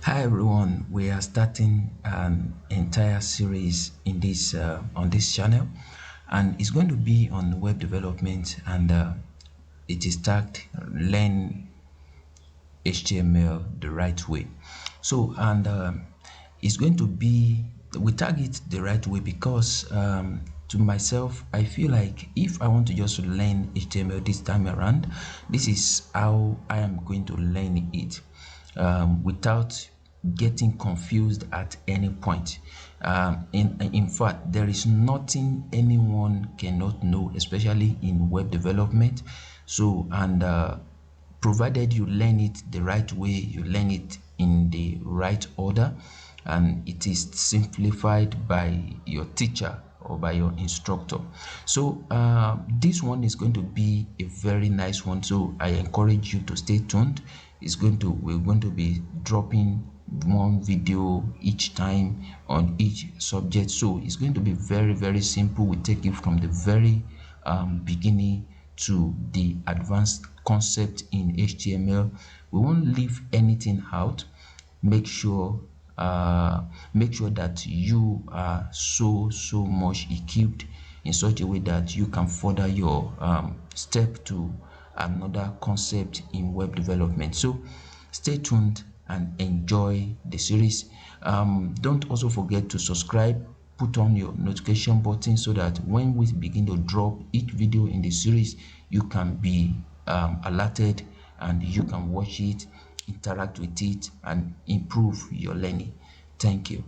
Hi everyone, we are starting an entire series in this on this channel, and it's going to be on web development, and it is tagged "Learn HTML the right way." So, and it's going to be, we tag it the right way because to myself, I feel like if I want to just learn HTML this time around, this is how I am going to learn it without getting confused at any point. In fact, there is nothing anyone cannot know, especially in web development. So, and provided you learn it the right way, you learn it in the right order, and it is simplified by your teacher or by your instructor. So this one is going to be a very nice one, so I encourage you to stay tuned. We're going to be dropping one video each time on each subject, so it's going to be very simple. We take it from the very beginning to the advanced concept in HTML. We won't leave anything out. Make sure that you are so much equipped in such a way that you can further your step to another concept in web development. So stay tuned and enjoy the series. Don't also forget to subscribe, put on your notification button so that when we begin to drop each video in the series, you can be alerted and you can watch it, interact with it, and improve your learning. Thank you.